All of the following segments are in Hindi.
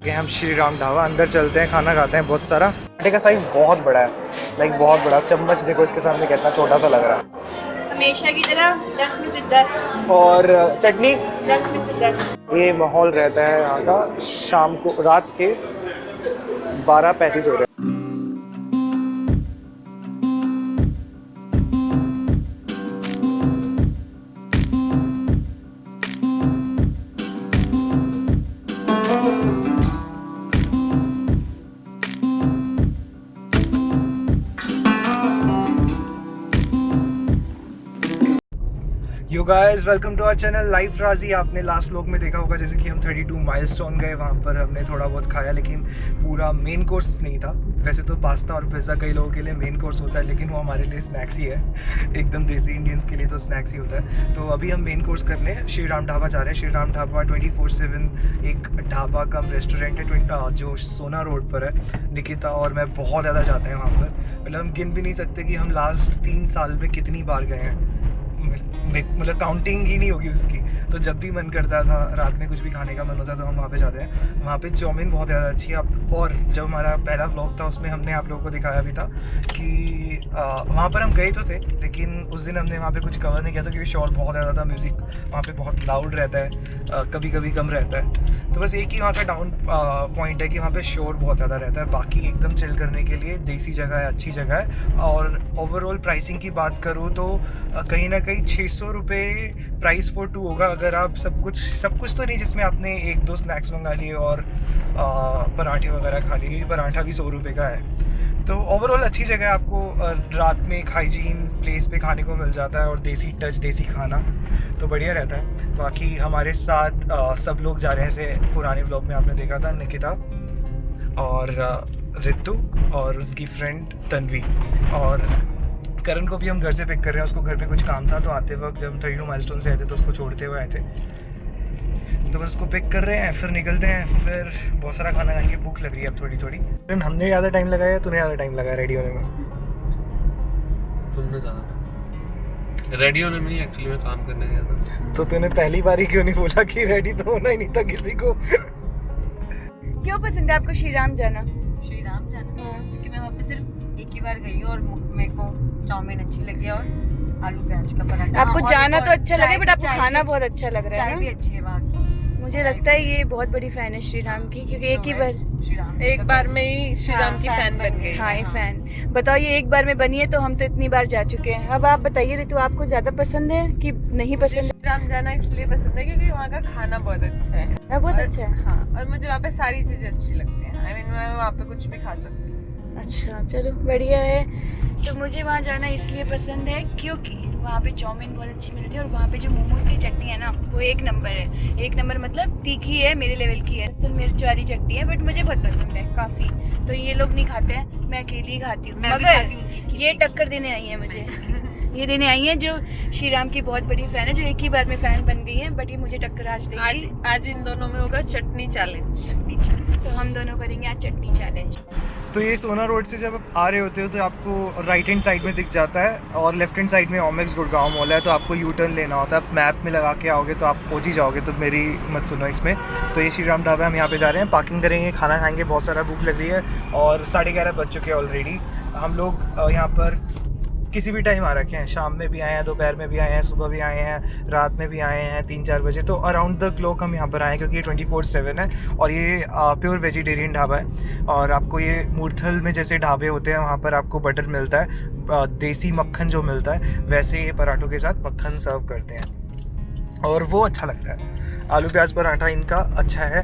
कि हम श्री राम ढाबा अंदर चलते हैं, खाना खाते हैं। बहुत सारा अंडे का साइज बहुत बड़ा है, लाइक बहुत बड़ा। चम्मच देखो इसके सामने कितना छोटा सा लग रहा है। हमेशा की तरह 10 में से 10। और चटनी 10 में से 10। ये माहौल रहता है यहाँ का शाम को, रात के 12:35 हो रहे हैं। You guys welcome to our channel life Raji. आपने लास्ट व्लॉग में देखा होगा जैसे कि हम 32 माइलस्टोन गए, वहाँ पर हमने थोड़ा बहुत खाया, लेकिन पूरा मेन कोर्स नहीं था। वैसे तो पास्ता और पिज़्ज़ा कई लोगों के लिए मेन कोर्स होता है, लेकिन वो हमारे लिए स्नैक्स ही है। एकदम देसी इंडियंस के लिए तो स्नैक्स ही होता है। तो अभी हम मेन कोर्स करने श्री राम ढाबा जा रहे हैं। श्री राम ढाबा 24/7 एक ढाबा कम रेस्टोरेंट है, जो सोना रोड पर है। निकिता और मैं बहुत ज़्यादा जाते हैं वहाँ पर, मतलब हम गिन भी नहीं सकते कि हम लास्ट 3 साल में कितनी बार गए हैं, मतलब काउंटिंग ही नहीं होगी उसकी। तो जब भी मन करता था, रात में कुछ भी खाने का मन होता तो हम वहाँ पे जाते हैं। वहाँ पे चाउमीन बहुत ज़्यादा अच्छी है। और जब हमारा पहला व्लॉग था उसमें हमने आप लोगों को दिखाया भी था कि वहाँ पर हम गए तो थे, लेकिन उस दिन हमने वहाँ पे कुछ कवर नहीं किया था क्योंकि शोर बहुत ज़्यादा था। म्यूज़िक वहाँ पे बहुत लाउड रहता है, कभी कभी कम रहता है। तो बस एक ही वहाँ का डाउन पॉइंट है कि वहाँ पे शोर बहुत ज़्यादा रहता है। बाकी एकदम चिल करने के लिए देसी जगह है, अच्छी जगह है। और ओवरऑल प्राइसिंग की बात करूँ तो कहीं ना कहीं 600 रुपये प्राइस फॉर 2 होगा। अगर आप सब कुछ तो नहीं जिसमें आपने 1-2 स्नैक्स मंगा लिए और पराठे वगैरह खा लिए। पराठा भी 100 रुपये का है। तो ओवरऑल अच्छी जगह है। आपको रात में एक हाइजीन प्लेस पे खाने को मिल जाता है और देसी टच, देसी खाना तो बढ़िया रहता है। बाकी हमारे साथ सब लोग जा रहे हैं, जैसे पुराने व्लॉग में आपने देखा था, निकिता और रितु और उनकी फ्रेंड तन्वी। और करण को भी हम घर से पिक कर रहे हैं, उसको घर पे कुछ काम था तो आते वक्त जब हम 32 माइलस्टोन से आए थे तो उसको छोड़ते हुए आए थे। तो बस उसको पिक कर रहे हैं, फिर निकलते हैं। फिर बहुत सारा खाना खाएंगे, भूख लग रही है अब थोड़ी थोड़ी। हमने ज़्यादा टाइम लगाया, तूने ज़्यादा टाइम लगाया रेडी होने में? तुमने ज़्यादा रेडी होने में नहीं, एक्चुअली मैं काम करने गया था। तो तूने पहली बार ही क्यों नहीं बोला कि रेडी तो होना ही नहीं था किसी को? क्यों पसंद है आपको श्री राम जाना? श्री राम जाना क्योंकि मैं वहाँ पे सिर्फ एक ही बार गई हूँ और मेरे को चाउमीन अच्छी लगी और आलू प्याज का पराठा। आपको जाना तो अच्छा लगे, बट आपको चाय खाना भी बहुत अच्छा लग रहा चाय है भी ना? अच्छी है वहाँ की। मुझे लगता है ये बहुत बड़ी फैन है श्री राम की, क्योंकि एक ही बार एक बार में ही श्री राम की फैन बन गई। हाँ ये फैन। बताओ, ये एक बार में बनी है तो हम तो इतनी बार जा चुके हैं। अब आप बताइए रितु, आपको ज्यादा पसंद है कि नहीं पसंद? श्री राम जाना इसलिए पसंद है क्योंकि वहाँ का खाना बहुत अच्छा है। बहुत अच्छा है। हाँ, और मुझे वहाँ पे सारी चीजें अच्छी लगती हैं। I mean, मैं वहाँ पे कुछ भी खा सकती हूँ। अच्छा, चलो बढ़िया है। तो मुझे वहाँ जाना इसलिए पसंद है क्योंकि वहाँ पे चाउमीन बहुत अच्छी मिलती है और वहाँ पे जो मोमोज की चटनी है ना, वो एक नंबर है। एक नंबर मतलब तीखी है, मेरे लेवल की है। असल मिर्च वाली चटनी है, बट मुझे बहुत पसंद है काफ़ी। तो ये लोग नहीं खाते हैं, मैं अकेली ही खाती हूँ। मगर ये टक्कर देने आई है मुझे। ये देने आई है जो श्री राम की बहुत बड़ी फैन है, जो एक ही बार में फैन बन गई है। बट ये मुझे टक्कर आज देगी। आज इन दोनों में होगा चटनी चैलेंज। तो हम दोनों करेंगे आज चटनी चैलेंज। तो ये सोना रोड से जब आप आ रहे होते हो तो आपको राइट हैंड साइड में दिख जाता है और लेफ्ट हैंड साइड में ओमेक्स गुड़गांव मॉल है। तो आपको यू टर्न लेना होता है। आप मैप में लगा के आओगे तो आप पहुंच ही जाओगे। तो मेरी मत सुनो इसमें। तो ये श्री राम ढाबा, हम यहाँ पे जा रहे हैं, पार्किंग करेंगे, खाना खाएंगे। बहुत सारा भूख लग रही है और 11:30 बज चुके हैं ऑलरेडी। हम लोग यहाँ पर किसी भी टाइम आ रखे हैं, शाम में भी आए हैं, दोपहर में भी आए हैं, सुबह भी आए हैं, रात में भी आए हैं 3-4 बजे। तो अराउंड द क्लॉक हम यहाँ पर आए हैं क्योंकि ये 24/7 है और ये प्योर वेजिटेरियन ढाबा है। और आपको ये मूर्थल में जैसे ढाबे होते हैं वहाँ पर आपको बटर मिलता है, देसी मक्खन जो मिलता है वैसे ये पराठों के साथ मक्खन सर्व करते हैं और वो अच्छा लगता है। आलू प्याज पराठा इनका अच्छा है।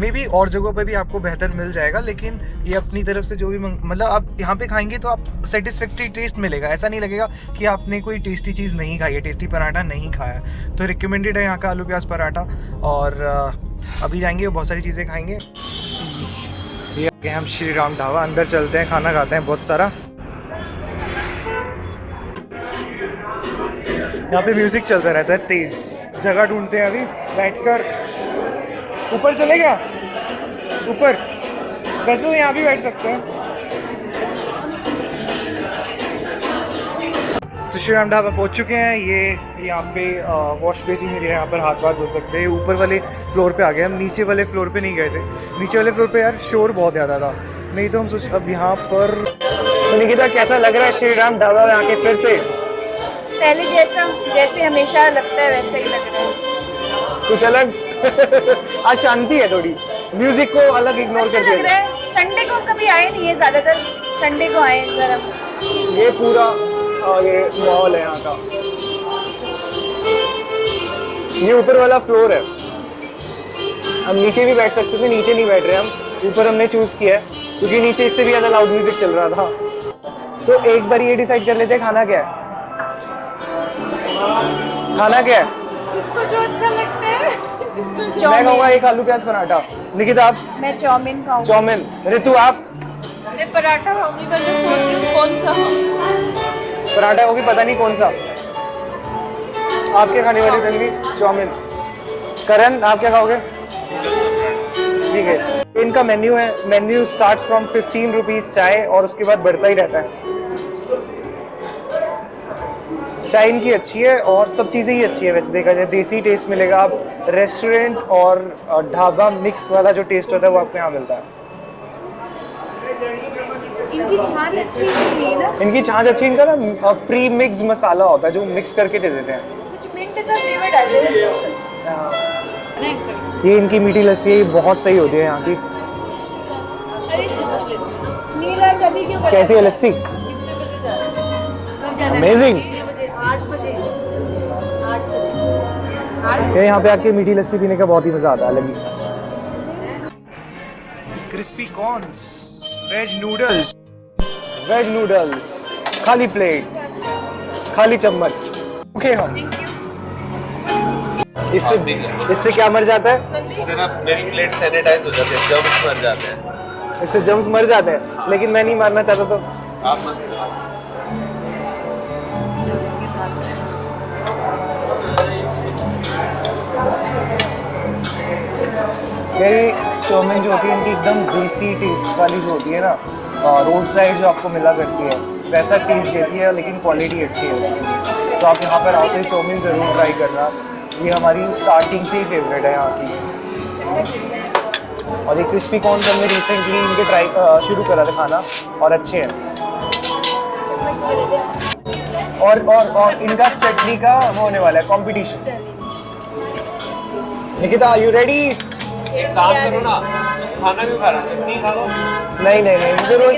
मे बी और जगहों पे भी आपको बेहतर मिल जाएगा, लेकिन ये अपनी तरफ से जो भी मतलब आप यहाँ पे खाएंगे तो आप सेटिस्फैक्ट्री टेस्ट मिलेगा। ऐसा नहीं लगेगा कि आपने कोई टेस्टी चीज़ नहीं खाई है, टेस्टी पराठा नहीं खाया। तो रिकमेंडेड है यहाँ का आलू प्याज पराठा। और अभी जाएंगे, बहुत सारी चीज़ें खाएंगे। ये हम श्री राम ढाबा अंदर चलते हैं, खाना खाते हैं बहुत सारा। यहाँ पे म्यूजिक चलता रहता है तेज। जगह ढूंढते हैं अभी बैठकर। ऊपर चले गया, ऊपर वैसे तो यहाँ भी बैठ सकते हैं। तो श्री राम ढाबा पहुँच चुके हैं। ये यहाँ पे वॉश बेसिन एरिया है, यहाँ पर हाथ धो सकते हैं। ऊपर वाले फ्लोर पे आ गए हम, नीचे वाले फ्लोर पे नहीं गए थे। नीचे वाले फ्लोर पे यार शोर बहुत ज़्यादा था, नहीं तो हम सोच अब यहाँ पर। तो निकिता कैसा लग रहा है श्री राम ढाबा में आके फिर से? पहले जैसे हमेशा लगता है वैसा ही लग रहा है। कुछ अलग आज शांति है थोड़ी, म्यूजिक को अलग इग्नोर कर लग दिया। रहा है संडे को कभी आए नहीं है, ज्यादातर संडे को आए इधर हम। ये पूरा ये माहौल है यहाँ का। ये ऊपर वाला फ्लोर है, हम नीचे भी बैठ सकते थे, नीचे नहीं बैठ रहे हम, ऊपर हमने चूज किया है क्योंकि नीचे इससे भी ज्यादा लाउड म्यूजिक चल रहा था। तो एक बार ये डिसाइड कर लेते हैं खाना क्या है। खाना क्या है? जिसको जो अच्छा लगता है। मैं कहूँगा एक आलू प्याज पराठा। निकिता आप? मैं चाउमीन खाऊंगी। चाउमीन। ऋतु आप? मैं पराठा खाऊंगी, पर मैं सोच रही हूँ कौन सा खाऊं। पराठा होगी, पता नहीं कौन सा। आप क्या खाने वाली तन्वी? चाउमीन। करण आप क्या खाओगे? ठीक है, इनका मेन्यू है, मेन्यू स्टार्ट फ्रॉम 15 रुपीज चाय और उसके बाद बढ़ता ही रहता है। चाय इनकी अच्छी है और सब चीज़ें ही अच्छी है वैसे देखा जाए, देसी टेस्ट मिलेगा। आप रेस्टोरेंट और ढाबा मिक्स वाला जो टेस्ट होता है वो आपको यहाँ मिलता है। इनकी छाछ अच्छी नहीं है ना? इनकी छाछ अच्छी, इनका ना प्री मिक्स्ड मसाला होता है जो मिक्स करके दे देते हैं। कुछ मिंट के साथ फ्लेवर डाल देते हैं। ये इनकी मीठी लस्सी है, बहुत सही होती है यहाँ की। नीला कभी क्यों करता है? कैसी है लस्सी? अमेजिंग। 8 बजे। यहाँ पे आके मीठी लस्सी पीने का बहुत ही मजा आता है अलग ही। क्रिस्पी कॉर्न्स, वेज नूडल्स, खाली प्लेट, खाली चम्मच। ओके हम इससे क्या मर जाता है? सिर्फ मेरी प्लेट सैनिटाइज हो जाती है, जर्म्स मर जाते हैं। इससे जर्म्स मर जाते हैं, लेकिन मैं नहीं मारना चाहता तो आप मत। मेरी चाउमीन जो होती है इनकी एकदम देसी टेस्ट वाली जो होती है ना, रोड साइड जो आपको मिला करती है वैसा टेस्ट देती है, लेकिन क्वालिटी अच्छी है उसकी। तो आप यहाँ पर आओ तो चाउमीन ज़रूर ट्राई करना, ये हमारी स्टार्टिंग से ही फेवरेट है यहाँ की। और ये क्रिस्पी कॉर्न हमने रिसेंटली इनके शुरू करा था खाना और अच्छे हैं। और इनका चटनी का वो होने वाला है competition. Nikita are you ready? साफ करो ना, खाना क्यों खा रहा है? चटनी खा लो। नहीं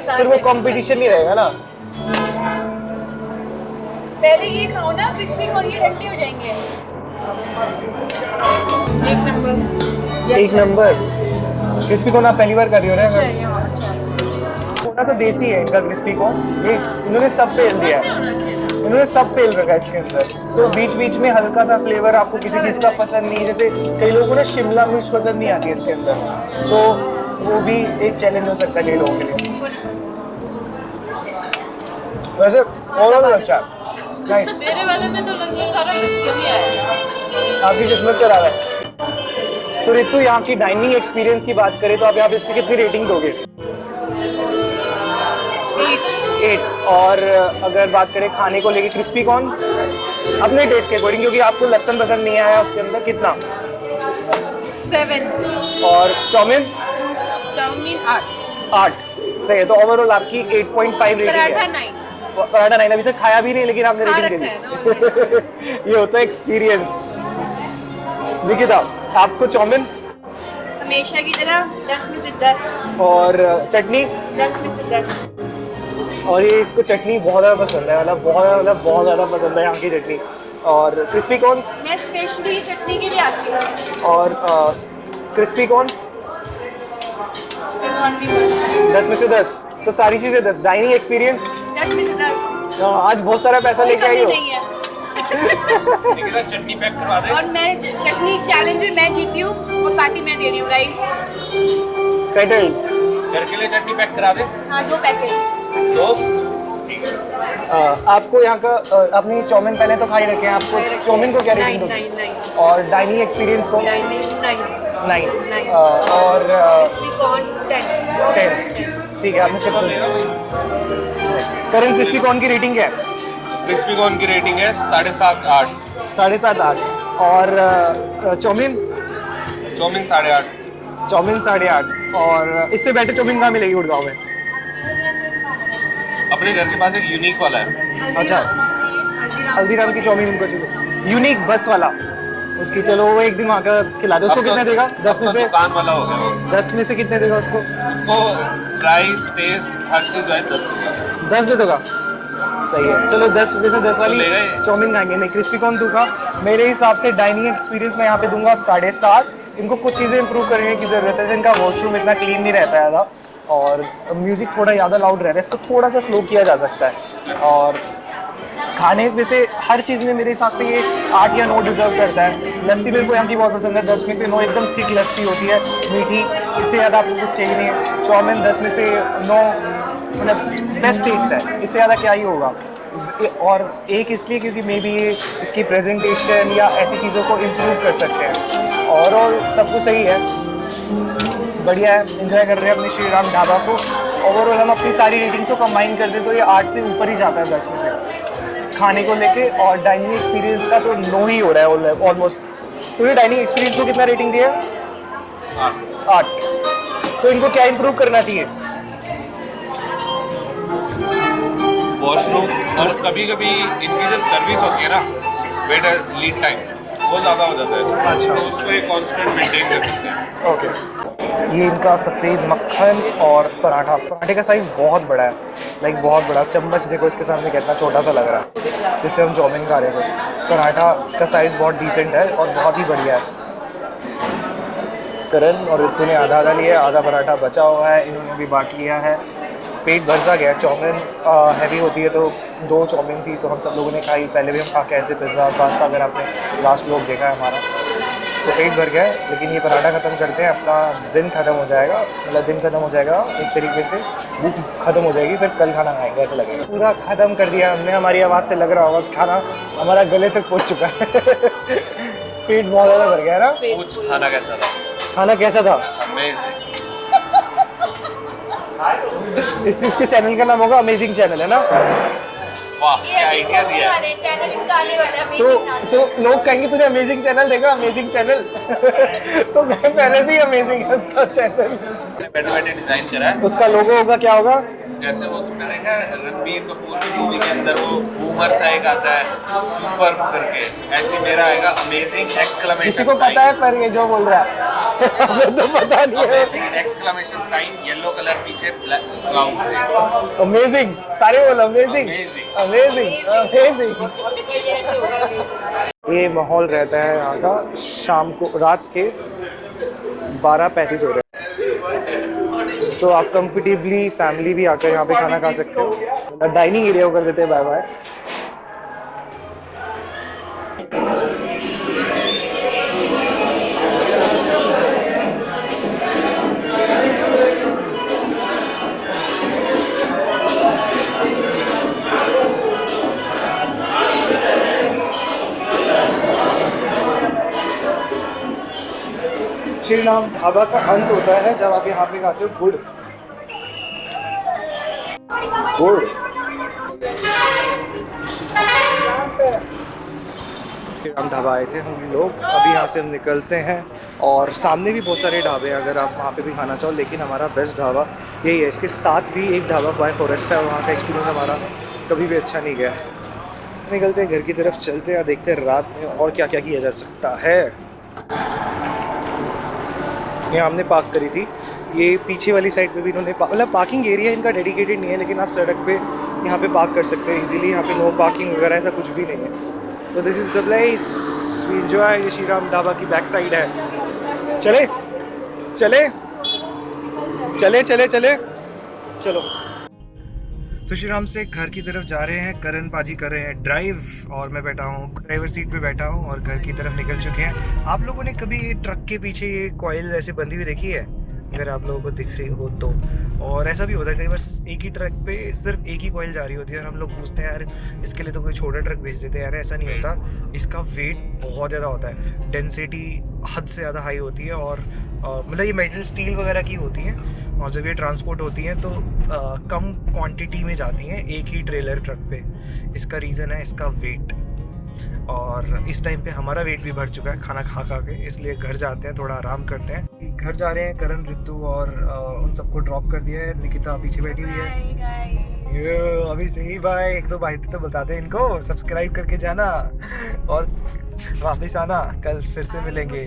फिर वो कंपटीशन नहीं रहेगा ना। पहले ये खाओ ना क्रिस्पी कॉर्न, ये ठंडे हो जाएंगे। एक नंबर। क्रिस्पी कॉर्न आप पहली बार कर रही हो ना? थोड़ा सा देसी है इनका क्रिस्पी कॉर्न, ये इन्होंने सब पेल दिया है, इन्होंने सब पेल रखा है इसके अंदर। तो बीच बीच में हल्का सा फ्लेवर आपको किसी चीज़ का पसंद नहीं, जैसे कई लोगों को ना शिमला मिर्च पसंद नहीं आती है इसके अंदर, तो वो भी एक चैलेंज हो सकता है कई लोगों के लिए। वैसे ओवरऑल अच्छा है, नाइस। मेरे वाले में तो लगभग सारा लस्सी आया। आपकी किस्मत करा रहा है। तो ऋतु यहाँ की डाइनिंग एक्सपीरियंस की बात करें तो आप यहाँ पे इसकी कितनी रेटिंग दोगे? 8। और अगर बात करें खाने को लेके क्रिस्पी कॉर्न अपने टेस्ट के अकॉर्डिंग, क्योंकि आपको लहसुन पसंद नहीं आया उसके अंदर, कितना? 7। और चाउमीन 8 सही है। तो ओवरऑल आपकी 8.5 रेटिंग है। पराठा 9 अभी तक खाया भी नहीं, लेकिन आपने रेटिंग दे दी। ये होता है एक्सपीरियंस। निकिता आपको चाउमीन? हमेशा की तरह 10 में से 10। और चटनी? 10 में से 10। और ये इसको चटनी बहुत ज़्यादा पसंद है, बहुत ज़्यादा पसंद है यहाँ की चटनी। और क्रिस्पी कॉर्न्स? मैं स्पेशली चटनी के लिए आती हूँ। और क्रिस्पी कॉर्न्स? 10 में से 10। तो सारी चीज़ें 10। Dining experience? 10 में से 10। आज बहुत सारा पैसा लेके आई हो। नहीं है। चटनी पैक करवा दे। और मैं चटनी चैलेंज में मैं जीती हूँ और पार्टी मैं दे रही हूँ गाइस। सेटल्ड। घर के लिए चटनी पैक करा दे। हाँ 2 पैकेट। 2 ठीक है। आपको यहाँ का अपनी चाउमीन पहले तो खाई रखे हैं, आपको चाउमीन को क्या रेटिंग दोगे? 9। और डाइनिंग एक्सपीरियंस को? 9। और क्रिस्पी कॉर्न 10। ठीक है, आपने सिर्फ करण क्रिस्पी कॉर्न की रेटिंग क्या है? क्रिस्पी कॉर्न की रेटिंग है 7.5 8। 7.5 8। और चाउमीन चाउमीन 8.5। चाउमीन 8.5। और इससे बेटर चाउमीन कहाँ मिलेगी गुड़गांव में? अपने घर के पास एक यूनिक वाला है। अच्छा, हल्दीराम की चाउमीन उनको चाहिए, यूनिक बस वाला उसकी। चलो वो एक दिन वहाँ का खिला दो। उसको अब तो- कितने देगा? 10 अब में तो से दुकान वाला हो गया वो। 10 में से कितने देगा उसको? उसको प्राइस, टेस्ट, हर चीज जो है 10 दूंगा। 10 दे दोगा? सही है, चलो 10 में से 10 वाली ले गए। चाउमीन खाएंगे। नहीं, क्रिस्पी कॉर्न दूंगा। मेरे हिसाब से डाइनिंग एक्सपीरियंस मैं यहाँ पे दूंगा 7.5। इनको कुछ चीज़ें इंप्रूव करने की ज़रूरत है, जैसे इनका वॉशरूम इतना क्लीन नहीं रहता है और म्यूज़िक थोड़ा ज़्यादा लाउड रहता है, इसको थोड़ा सा स्लो किया जा सकता है। और खाने में से हर चीज़ में मेरे हिसाब से ये 8 या 9 डिजर्व करता है। लस्सी मेरे को यहाँ की बहुत पसंद है, 10 में से 9। एकदम थिक लस्सी होती है, मीठी, इससे ज़्यादा आपको कुछ चाहिए नहीं है। चाउमीन 10 में से 9, मतलब बेस्ट टेस्ट है, इससे ज़्यादा क्या ही होगा। और एक इसलिए क्योंकि मे बी ये इसकी प्रेजेंटेशन या ऐसी चीज़ों को इम्प्रूव कर सकते हैं। ओवरऑल सब कुछ सही है, बढ़िया है, एंजॉय कर रहे हैं अपने श्री राम ढाबा को। ओवरऑल हम अपनी सारी रेटिंग्स को कंबाइन कर दें तो ये 8 से ऊपर ही जाता है 10 में से खाने को लेके। और डाइनिंग एक्सपीरियंस का तो 9 ही हो रहा है ऑलमोस्ट। तो ये डाइनिंग एक्सपीरियंस को कितना रेटिंग दिया? 8। तो इनको क्या इम्प्रूव करना चाहिए? वॉशरूम, और कभी कभी इनकी जो सर्विस होती है ना, वेटर लीड टाइम वो ज़्यादा हो जाता है। अच्छा। तो उसको एक कांस्टेंट मेंटेन कर सकते हैं। ओके। ये इनका सफ़ेद मक्खन और पराठा, पराठे का साइज़ बहुत बड़ा है, लाइक बहुत बड़ा। चम्मच देखो इसके सामने कितना छोटा सा लग रहा है, जिससे हम चाउमीन खा रहे थे। पराठा का साइज़ बहुत डिसेंट है और बहुत ही बढ़िया है। करण और ऋतु ने आधा आधा लिया, आधा पराठा बचा हुआ है, इन्होंने भी बांट लिया है। पेट भर सा गया। चाउमीन हैवी होती है तो 2 चाउमीन थी तो हम सब लोगों ने खाई। पहले भी हम खा के आए थे पिज़्ज़ा पास्ता, अगर आपने लास्ट व्लॉग देखा है हमारा, तो पेट भर गया है। लेकिन ये पराठा ख़त्म करते हैं, अपना दिन ख़त्म हो जाएगा, मतलब दिन ख़त्म हो जाएगा एक तरीके से, भूख ख़त्म हो जाएगी, फिर कल खाना खाएंगे ऐसा लगेगा। पूरा ख़त्म कर दिया हमने, हमारी आवाज़ से लग रहा होगा खाना हमारा गले तक पहुँच चुका है। पेट बहुत ज़्यादा भर गया है ना। कुछ खाना कैसा था? खाना कैसा था? अमेजिंग। इसके चैनल का नाम होगा अमेजिंग चैनल, है ना? वाह, क्या आइडिया दिया है। तो लोग कहेंगे तूने अमेजिंग चैनल देखा, अमेजिंग चैनल। तो मैं पहले से ही अमेजिंग है उसका चैनल। बैठे बैठे डिजाइन करा है। उसका लोगो होगा, क्या होगा? जैसे वो तुमने देखा है रणबीर कपूर की मूवी के अंदर वो बूमर सा एक आता है सुपर करके, ऐसे मेरा आएगा अमेजिंग एक्सक्लेमेशन। किसी को पता है पर ये जो बोल रहा है हमें तो पता नहीं है। Amazing exclamation sign, yellow colour पीछे ब्लैक क्लाउड से। अमेजिंग, सारे बोल अमेजिंग अमेजिंग अमेजिंग। ये माहौल रहता है यहाँ का शाम को, रात के 12:35 हो रहे हैं, तो आप कंफर्टेबली फैमिली भी आकर यहाँ पे खाना खा सकते हो। डाइनिंग एरिया को कर देते हैं बाय बाय। श्री राम ढाबा का अंत होता है जब आप यहाँ पे खाते हो गुड़। गुड़ श्री राम ढाबा आए थे हम लोग, अभी यहाँ से हम निकलते हैं। और सामने भी बहुत सारे ढाबे हैं अगर आप वहाँ पे भी खाना चाहो, लेकिन हमारा बेस्ट ढाबा यही है। इसके साथ भी एक ढाबा बाय फॉरेस्ट है, वहाँ का एक्सपीरियंस हमारा कभी भी अच्छा नहीं गया। निकलते हैं घर की तरफ, चलते हैं, देखते हैं रात में और क्या क्या किया जा सकता है। यहाँ हमने पार्क करी थी, ये पीछे वाली साइड पे भी इन्होंने मतलब पार्किंग एरिया इनका डेडिकेटेड नहीं है, लेकिन आप सड़क पे यहाँ पे पार्क कर सकते हैं इजीली। यहाँ पे नो पार्किंग वगैरह ऐसा कुछ भी नहीं है। तो this is the place we enjoy. ये श्री राम ढाबा की बैक साइड है। चले चले चले चले चले चलो। तो श्री राम से घर की तरफ जा रहे हैं, करण पाजी कर रहे हैं ड्राइव और मैं बैठा हूँ ड्राइवर सीट पे बैठा हूँ और घर की तरफ निकल चुके हैं। आप लोगों ने कभी ट्रक के पीछे ये कॉइल ऐसे बंधी हुई देखी है? अगर आप लोगों को दिख रही हो तो। और ऐसा भी होता है कई बार एक ही ट्रक पे सिर्फ एक ही कॉइल जा रही होती है और हम लोग पूछते हैं यार इसके लिए तो कोई छोटा ट्रक भेज देते हैं। यार ऐसा नहीं होता, इसका वेट बहुत ज़्यादा होता है, डेंसिटी हद से ज़्यादा हाई होती है और मतलब ये मेटल स्टील वगैरह की होती हैं और जब ये ट्रांसपोर्ट होती हैं तो कम क्वांटिटी में जाती हैं एक ही ट्रेलर ट्रक पे। इसका रीज़न है इसका वेट। और इस टाइम पे हमारा वेट भी बढ़ चुका है खाना खा के, इसलिए घर जाते हैं, थोड़ा आराम करते हैं। घर जा रहे हैं, करण, ऋतु और उन सबको ड्रॉप कर दिया है। निकिता पीछे बैठी हुई है। ये अभी से ही बाय, एक दो बाय तो बता दे इनको, सब्सक्राइब करके जाना और वापस आना, कल फिर से मिलेंगे,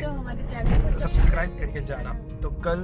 सब्सक्राइब करके जाना। तो कल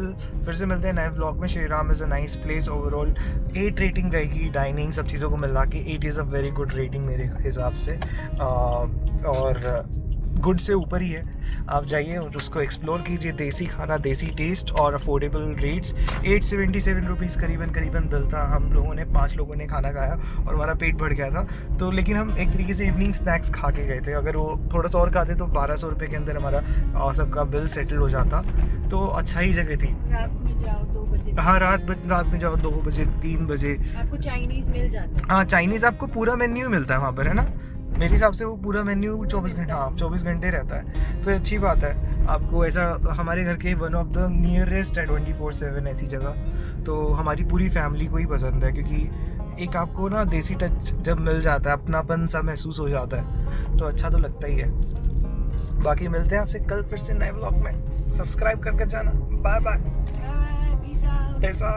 फिर से मिलते हैं नए व्लॉग में। Shri Ram is a nice place, overall 8 rating रहेगी, डाइनिंग सब चीज़ों को मिला के 8 is a very good rating मेरे हिसाब से, और गुड से ऊपर ही है। आप जाइए और उसको एक्सप्लोर कीजिए, देसी खाना, देसी टेस्ट और अफोर्डेबल रेट्स। 877 रुपीज़ करीबन बिल था। हम लोगों ने 5 लोगों ने खाना खाया और हमारा पेट भर गया था, तो लेकिन हम एक तरीके से इवनिंग स्नैक्स खा के गए थे। अगर वो थोड़ा सा और खाते तो 1200 रुपये के अंदर हमारा सबका बिल सेटल हो जाता, तो अच्छा ही जगह थी। रात में जाओ 2 बजे। हाँ, रात में जाओ 2 बजे 3 बजे आपको चाइनीज मिल जाता है। हाँ, चाइनीज़ आपको पूरा मेन्यू मिलता है वहाँ पर, है ना। मेरे हिसाब से वो पूरा मेन्यू 24 घंटे, हाँ 24 घंटे रहता है, तो अच्छी बात है। आपको ऐसा, हमारे घर के वन ऑफ द नियरेस्ट है 24/7 ऐसी जगह, तो हमारी पूरी फैमिली को ही पसंद है, क्योंकि एक आपको ना देसी टच जब मिल जाता है, अपनापन सा महसूस हो जाता है, तो अच्छा तो लगता ही है। बाकी मिलते हैं आपसे कल फिर से नए व्लॉग में, सब्सक्राइब करके जाना। Bye bye, peace out. पैसा